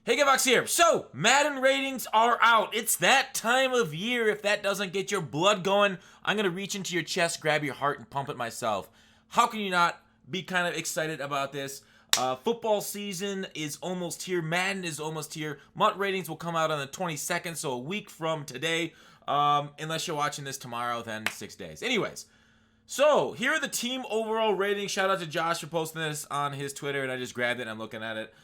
Hey, Gavox here. So, Madden ratings are out. It's that time of year. If that doesn't get your blood going, I'm going to reach into your chest, grab your heart, and pump it myself. How can you not be kind of excited about this? Football season is almost here. Madden is almost here. MUT ratings will come out on the 22nd, so a week from today. Unless you're watching this tomorrow, then 6 days. Anyways, so here are the team overall ratings. Shout out to Josh for posting this on his Twitter, and I just grabbed it and I'm looking at it.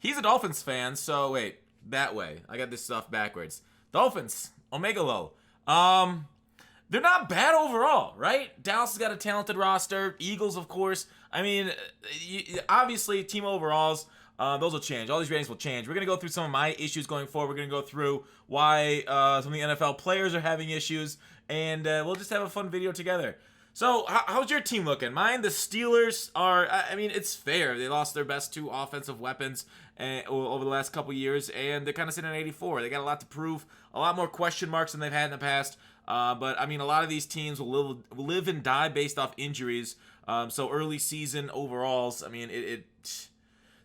He's a Dolphins fan, so wait, that way. I got this stuff backwards. Dolphins, Omega Low. They're not bad overall, right? Dallas has got a talented roster. Eagles, of course. I mean, obviously, team overalls, those will change. All these ratings will change. We're going to go through some of my issues going forward. We're going to go through why some of the NFL players are having issues, and we'll just have a fun video together. So, how's your team looking? Mine, the Steelers are, I mean, it's fair. They lost their best two offensive weapons over the last couple years, and they're kind of sitting at 84. They got a lot to prove, a lot more question marks than they've had in the past. But, I mean, a lot of these teams will live and die based off injuries. So, early season overalls, I mean, it's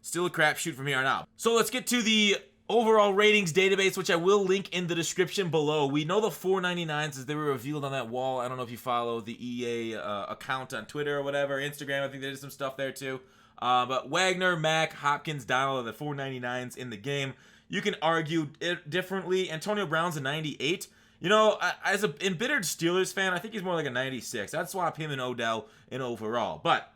still a crapshoot from here on out. So, let's get to the overall ratings database, which I will link in the description below. We know the 499s as they were revealed on that wall. I don't know if you follow the EA account on Twitter or whatever. Instagram, I think they did some stuff there too. But Wagner, Mack, Hopkins, Donald are the 499s in the game. You can argue it differently. Antonio Brown's a 98. You know, as an embittered Steelers fan, I think he's more like a 96. I'd swap him and Odell in overall. But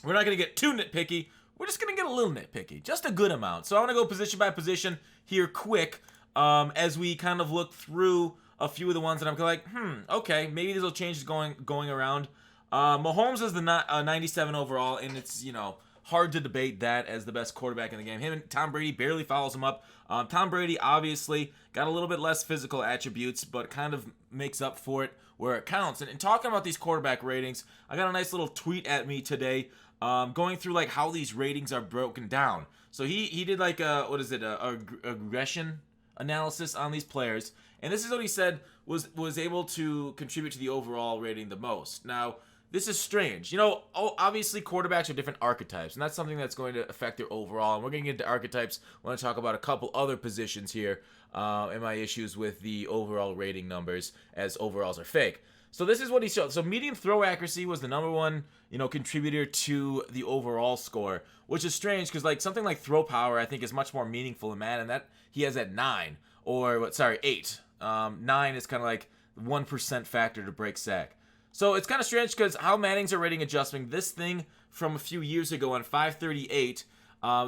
we're not going to get too nitpicky. We're just going to get a little nitpicky, just a good amount. So I want to go position by position here quick as we kind of look through a few of the ones that I'm like, okay, maybe these will change going around. Mahomes is the 97 overall, and it's, you know, hard to debate that as the best quarterback in the game. Him and Tom Brady barely follows him up. Tom Brady obviously got a little bit less physical attributes, but kind of makes up for it where it counts. And talking about these quarterback ratings, I got a nice little tweet at me today going through like how these ratings are broken down. So he did like a regression analysis on these players, and this is what he said was able to contribute to the overall rating the most. Now, this is strange. You know, obviously quarterbacks are different archetypes, and that's something that's going to affect their overall. And we're going to get into archetypes. I want to talk about a couple other positions here and my issues with the overall rating numbers, as overalls are fake. So this is what he showed. So medium throw accuracy was the number one, you know, contributor to the overall score, which is strange because like something like throw power I think is much more meaningful in Madden. That he has at 9 or 8. 9 is kind of like 1% factor to break sack. So it's kind of strange because how Mannings are rating adjusting this thing from a few years ago on 538.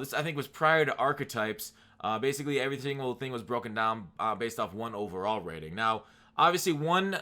This I think was prior to archetypes. Basically every single thing was broken down based off one overall rating. Now, obviously one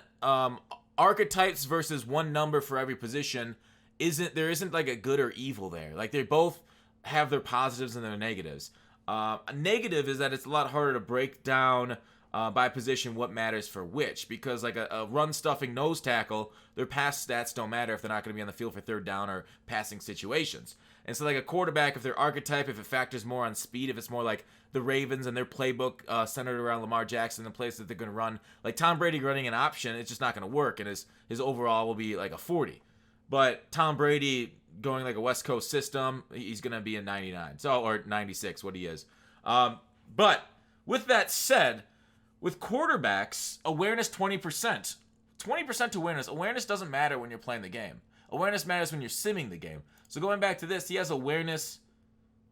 archetypes versus one number for every position isn't like a good or evil there. Like they both have their positives and their negatives. A negative is that it's a lot harder to break down by position what matters for which, because like a run stuffing nose tackle, their pass stats don't matter if they're not going to be on the field for third down or passing situations. And so like a quarterback, if their archetype, if it factors more on speed, if it's more like the Ravens and their playbook centered around Lamar Jackson, the place that they're going to run, like Tom Brady running an option, it's just not going to work, and his overall will be like a 40. But Tom Brady going like a West Coast system, he's going to be a 99, or 96, what he is. But with that said, with quarterbacks, awareness 20%. 20% awareness. Awareness doesn't matter when you're playing the game. Awareness matters when you're simming the game. So going back to this, he has awareness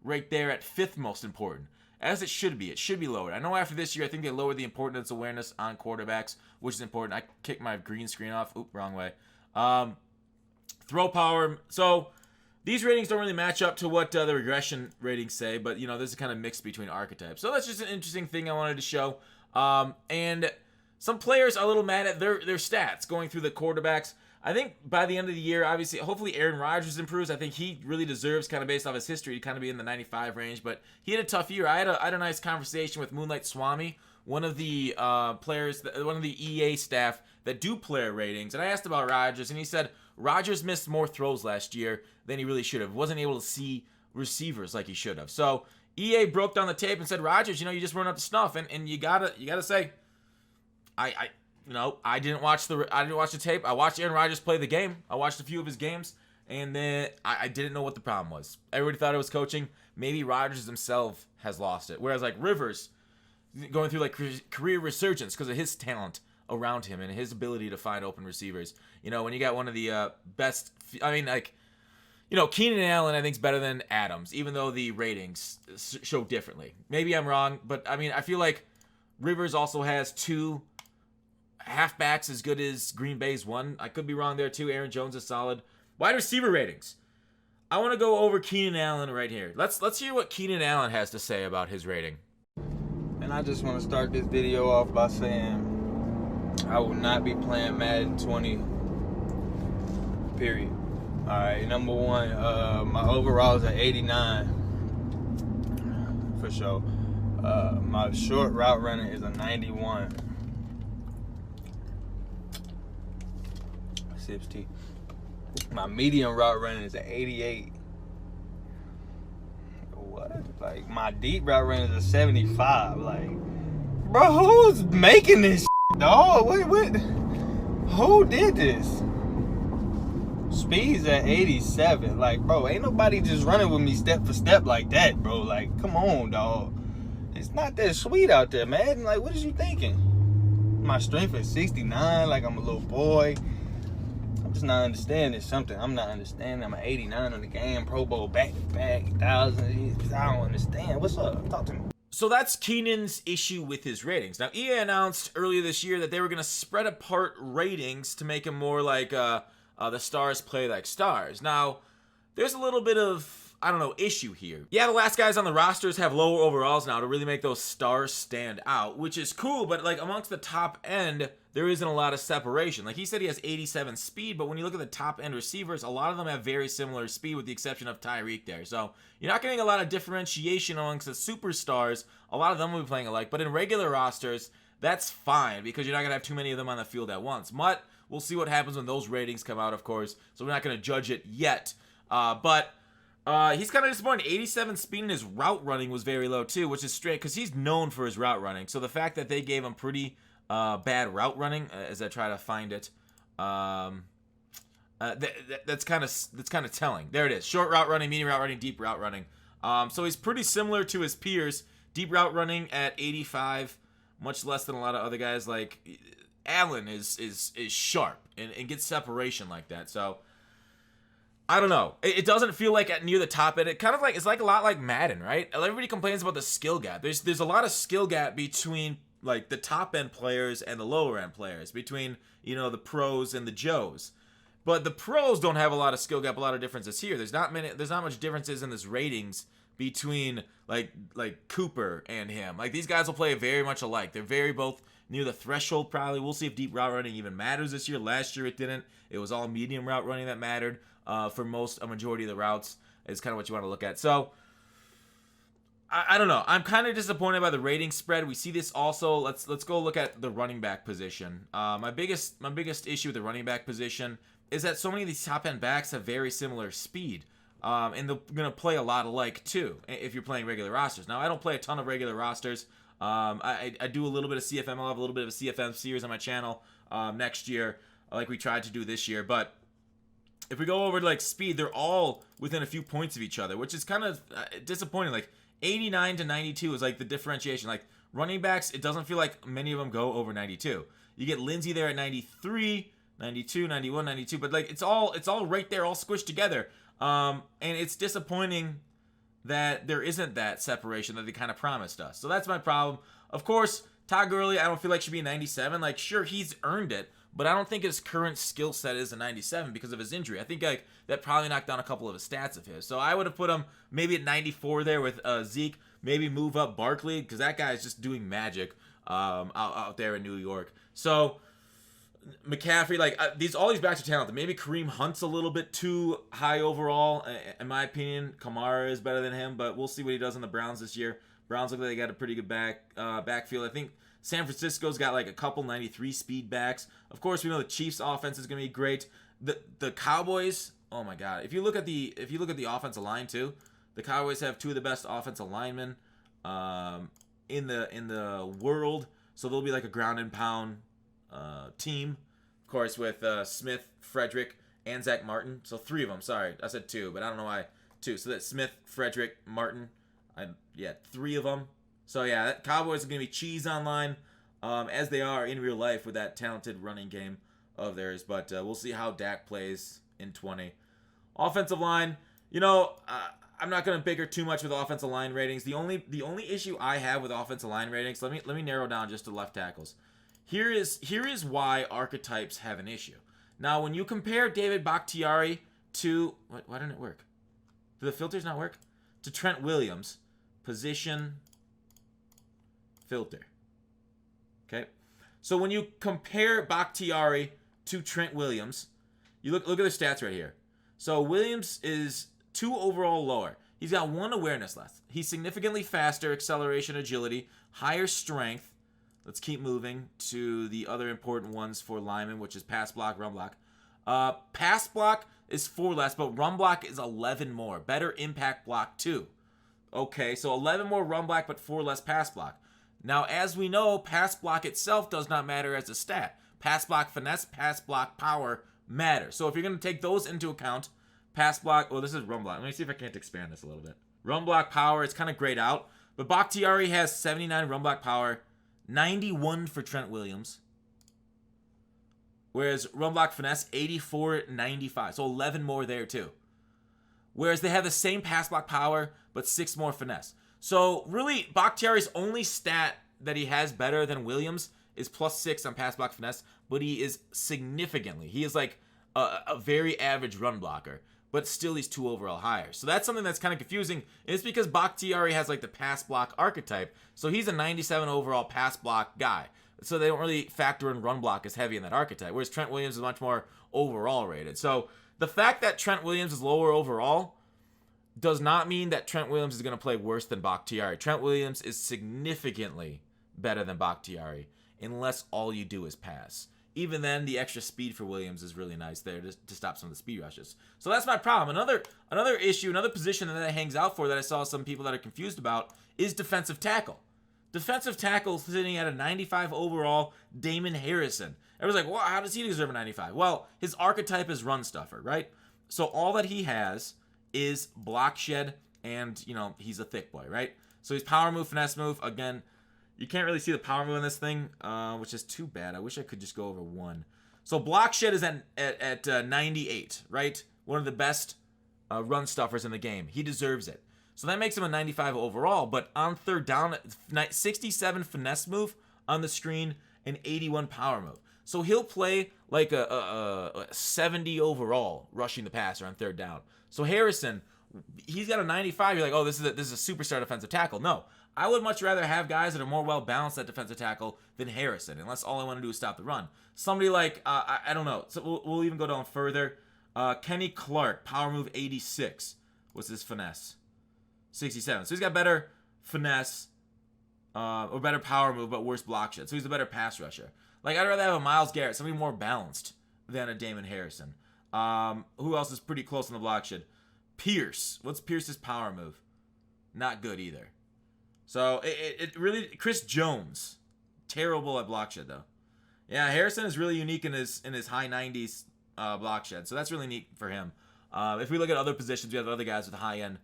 right there at 5th most important, as it should be. It should be lowered. I know after this year, I think they lowered the importance awareness on quarterbacks, which is important. I kicked my green screen off. Oop, wrong way. Throw power. So these ratings don't really match up to what the regression ratings say, but, you know, this is kind of mixed between archetypes. So that's just an interesting thing I wanted to show. And some players are a little mad at their stats going through the quarterbacks. I think by the end of the year, obviously, hopefully Aaron Rodgers improves. I think he really deserves, kind of based off his history, to kind of be in the 95 range. But he had a tough year. I had a nice conversation with Moonlight Swami, one of the players, one of the EA staff that do player ratings. And I asked about Rodgers, and he said Rodgers missed more throws last year than he really should have. Wasn't able to see receivers like he should have. So EA broke down the tape and said, Rodgers, you know, you just weren't up to snuff, and you gotta say, I didn't watch the tape. I watched Aaron Rodgers play the game. I watched a few of his games, and then I didn't know what the problem was. Everybody thought it was coaching. maybe Rodgers himself has lost it. Whereas like Rivers going through like career resurgence because of his talent around him and his ability to find open receivers. You know, when you got one of the best, I mean, like, you know, Keenan Allen I think is better than Adams, even though the ratings show differently. Maybe I'm wrong, but I mean, I feel like Rivers also has 2 halfbacks as good as Green Bay's one. I could be wrong there too. Aaron Jones is solid. Wide receiver ratings. I want to go over Keenan Allen right here. Let's hear what Keenan Allen has to say about his rating. And I just want to start this video off by saying I will not be playing Madden 20. Period. Alright, number one, my overalls are 89. For sure. My short route running is a 91. 60. My medium route running is an 88. What? Like, my deep route running is a 75. Like, bro, who's making this shit, dog? What? Who did this? Speed's at 87. Like, bro, ain't nobody just running with me step for step like that, bro. Like, come on, dog. It's not that sweet out there, man. Like, what is you thinking? My strength is 69, like I'm a little boy. I'm just not understanding something. I'm not understanding. I'm an 89 on the game, Pro Bowl back-to-back, 1,000. I don't understand. What's up? Talk to me. So that's Keenan's issue with his ratings. Now, EA announced earlier this year that they were going to spread apart ratings to make them more like the stars play like stars. Now, there's a little bit of, I don't know, issue here. Yeah, the last guys on the rosters have lower overalls now to really make those stars stand out, which is cool, but like amongst the top end, there isn't a lot of separation. Like he said he has 87 speed, but when you look at the top end receivers, a lot of them have very similar speed with the exception of Tyreek there. So you're not getting a lot of differentiation amongst the superstars. A lot of them will be playing alike, but in regular rosters, that's fine because you're not going to have too many of them on the field at once. But we'll see what happens when those ratings come out, of course, so we're not going to judge it yet. But he's kind of disappointed. 87 speed in his route running was very low too, which is straight because he's known for his route running. So the fact that they gave him pretty bad route running, as I try to find it, that's kind of telling. There it is: short route running, medium route running, deep route running. So he's pretty similar to his peers. Deep route running at 85, much less than a lot of other guys. Like Allen is sharp and gets separation like that. So I don't know. It doesn't feel like at near the top end. It kind of like it's like a lot like Madden, right? Everybody complains about the skill gap. There's a lot of skill gap between like the top end players and the lower end players, between, you know, the pros and the Joes. But the pros don't have a lot of skill gap, a lot of differences here. There's not much differences in this ratings between like Cooper and him. Like these guys will play very much alike. They're very both near the threshold probably. We'll see if deep route running even matters this year. Last year it didn't. It was all medium route running that mattered for a majority of the routes is kind of what you want to look at. So I don't know. I'm kind of disappointed by the rating spread. We see this also. Let's go look at the running back position. My biggest issue with the running back position is that so many of these top end backs have very similar speed, and they're gonna play a lot alike too. If you're playing regular rosters. Now I don't play a ton of regular rosters. I do a little bit of CFM. I'll have a little bit of a CFM series on my channel next year, like we tried to do this year. But if we go over to like speed, they're all within a few points of each other, which is kind of disappointing. Like 89 to 92 is like the differentiation. Like running backs, it doesn't feel like many of them go over 92. You get Lindsey there at 93, 92, 91, 92, but like it's all right there, all squished together. And it's disappointing that there isn't that separation that they kind of promised us. So that's my problem. Of course, Todd Gurley, I don't feel like should be a 97. Like sure, he's earned it, but I don't think his current skill set is a 97 because of his injury. I think like that probably knocked down a couple of his stats of his. So I would have put him maybe at 94 there with Zeke. Maybe move up Barkley because that guy is just doing magic out there in New York. So McCaffrey, like all these backs are talented. Maybe Kareem Hunt's a little bit too high overall, in my opinion. Kamara is better than him, but we'll see what he does in the Browns this year. Browns look like they got a pretty good backfield. I think San Francisco's got like a couple 93 speed backs. Of course, we know the Chiefs' offense is going to be great. The Cowboys, oh my God! If you look at the offensive line too, the Cowboys have two of the best offensive linemen in the world. So they'll be like a ground and pound team, of course, with Smith, Frederick, and Zach Martin. So three of them. Sorry, I said two, but I don't know why 2. So that's Smith, Frederick, Martin. Yeah, 3 of them. So yeah, that Cowboys are going to be cheese online, as they are in real life with that talented running game of theirs. But we'll see how Dak plays in 20. Offensive line, I'm not going to bicker too much with offensive line ratings. The only issue I have with offensive line ratings, let me narrow down just to left tackles. Here is why archetypes have an issue. Now, when you compare David Bakhtiari to why didn't it work? Do the filters not work? To Trent Williams, position filter. Okay, so when you compare Bakhtiari to Trent Williams, you look at the stats right here. So Williams is 2 overall lower. He's got 1 awareness less. He's significantly faster, acceleration, agility, higher strength. Let's keep moving to the other important ones for linemen, which is pass block, run block. Pass block is 4 less, but run block is 11 more. Better impact block too. Okay, so 11 more run block, but 4 less pass block. Now, as we know, pass block itself does not matter as a stat. Pass block finesse, pass block power matter. So if you're going to take those into account, pass block, this is run block. Let me see if I can't expand this a little bit. Run block power is kind of grayed out, but Bakhtiari has 79 run block power, 91 for Trent Williams. Whereas run block finesse, 84, 95. So 11 more there too. Whereas they have the same pass block power, but 6 more finesse. So really, Bakhtiari's only stat that he has better than Williams is +6 on pass block finesse, but he is significantly. He is like a very average run blocker, but still he's 2 overall higher. So that's something that's kind of confusing. It's because Bakhtiari has like the pass block archetype, so he's a 97 overall pass block guy. So they don't really factor in run block as heavy in that archetype, whereas Trent Williams is much more overall rated. So the fact that Trent Williams is lower overall does not mean that Trent Williams is going to play worse than Bakhtiari. Trent Williams is significantly better than Bakhtiari, unless all you do is pass. Even then, the extra speed for Williams is really nice there to stop some of the speed rushes. So that's my problem. Another issue, another position that hangs out for that I saw some people that are confused about is defensive tackle. Defensive tackle sitting at a 95 overall, Damon Harrison. Everyone's like, well, how does he deserve a 95? Well, his archetype is run stuffer, right? So all that he has is block shed, and, he's a thick boy, right? So he's power move, finesse move. Again, you can't really see the power move in this thing, which is too bad. I wish I could just go over 1. So block shed is at 98, right? One of the best run stuffers in the game. He deserves it. So that makes him a 95 overall, but on third down, 67 finesse move on the screen and 81 power move. So he'll play like a 70 overall rushing the passer on third down. So Harrison, he's got a 95. You're like, oh, this is a superstar defensive tackle. No, I would much rather have guys that are more well-balanced at defensive tackle than Harrison, unless all I want to do is stop the run. Somebody like, I don't know. So we'll even go down further. Kenny Clark, power move 86. What's his finesse? 67. So he's got better finesse or better power move, but worse block shed. So he's a better pass rusher. Like, I'd rather have a Myles Garrett, somebody more balanced than a Damon Harrison. Who else is pretty close on the block shed? Pierce. What's Pierce's power move? Not good either. So it really, Chris Jones, terrible at block shed though. Yeah, Harrison is really unique in his high 90s block shed. So that's really neat for him. If we look at other positions, we have other guys with high end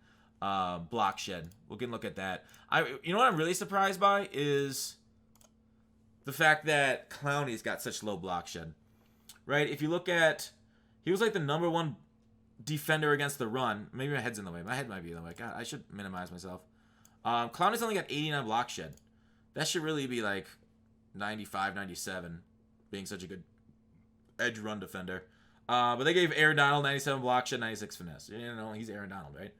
block shed. We can look at that. You know what I'm really surprised by is the fact that Clowney's got such low block shed. Right? If you look at, he was like the number 1 defender against the run. Maybe my head's in the way. My head might be in the way. God, I should minimize myself. Clowney's only got 89 block shed. That should really be like 95, 97, being such a good edge run defender. But they gave Aaron Donald 97 block shed, 96 finesse. He's Aaron Donald, right?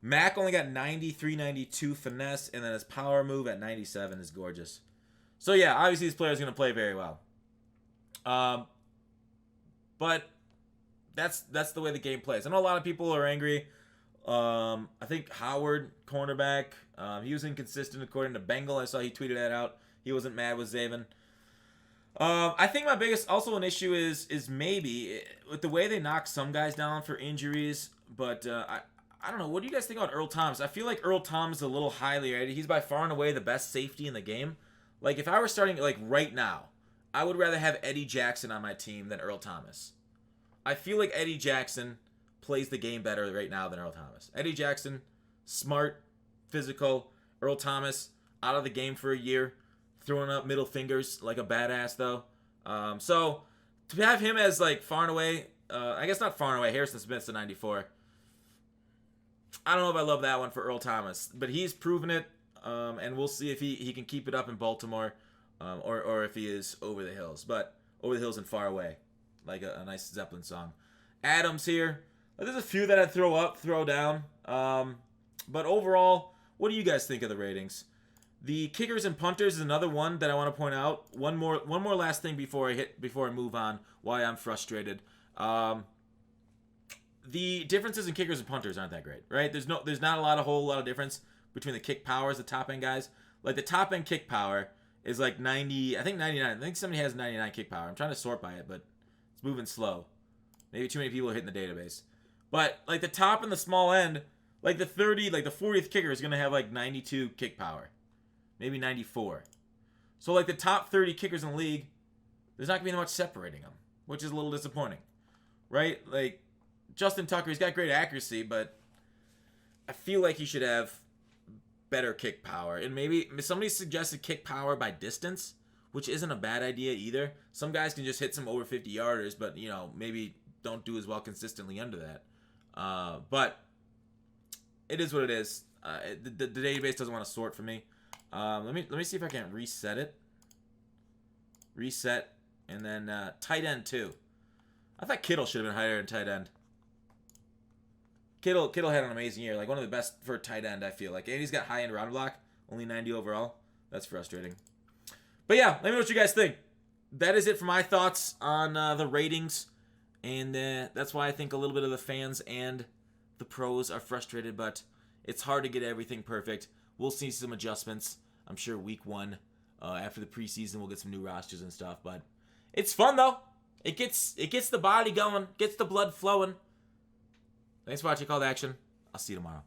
Mac only got 93, 92 finesse, and then his power move at 97 is gorgeous. So yeah, obviously this player is going to play very well. But that's the way the game plays. I know a lot of people are angry. I think Howard, cornerback, he was inconsistent according to Bengal. I saw he tweeted that out. He wasn't mad with Zaven. I think my biggest also an issue is maybe with the way they knock some guys down for injuries. But I don't know. What do you guys think about Earl Thomas? I feel like Earl Thomas is a little highly rated. He's by far and away the best safety in the game. Like, if I were starting, like, right now, I would rather have Eddie Jackson on my team than Earl Thomas. I feel like Eddie Jackson plays the game better right now than Earl Thomas. Eddie Jackson, smart, physical. Earl Thomas, out of the game for a year, throwing up middle fingers like a badass, though. So, to have him as, like, far and away, I guess not far and away, Harrison Smith's a 94. I don't know if I love that one for Earl Thomas, but he's proven it, and we'll see if he can keep it up in Baltimore, or if he is over the hills. But over the hills and far away, like a nice Zeppelin song. Adams here. There's a few that I'd throw up, throw down. But overall, what do you guys think of the ratings? The kickers and punters is another one that I want to point out. One more last thing before I move on. Why I'm frustrated. The differences in kickers and punters aren't that great, right? There's not a whole lot of difference between the kick powers, the top end guys. Like the top end kick power is like 90, I think 99. I think somebody has 99 kick power. I'm trying to sort by it, but it's moving slow. Maybe too many people are hitting the database. But like the top and the small end, like the 40th kicker is gonna have like 92 kick power, maybe 94. So like the top 30 kickers in the league, there's not gonna be much separating them, which is a little disappointing, right? Like Justin Tucker, he's got great accuracy, but I feel like he should have better kick power. And maybe somebody suggested kick power by distance, which isn't a bad idea either. Some guys can just hit some over 50 yarders, but maybe don't do as well consistently under that. But it is what it is. The database doesn't want to sort for me. Let me see if I can reset it. Reset, and then tight end too. I thought Kittle should have been higher in tight end. Kittle had an amazing year, like one of the best for tight end, I feel like. And he's got high end round block, only 90 overall. That's frustrating. But yeah, let me know what you guys think. That is it for my thoughts on the ratings. And that's why I think a little bit of the fans and the pros are frustrated, but it's hard to get everything perfect. We'll see some adjustments. I'm sure week 1, after the preseason, we'll get some new rosters and stuff. But it's fun, though. It gets the body going, gets the blood flowing. Thanks for watching Call to Action. I'll see you tomorrow.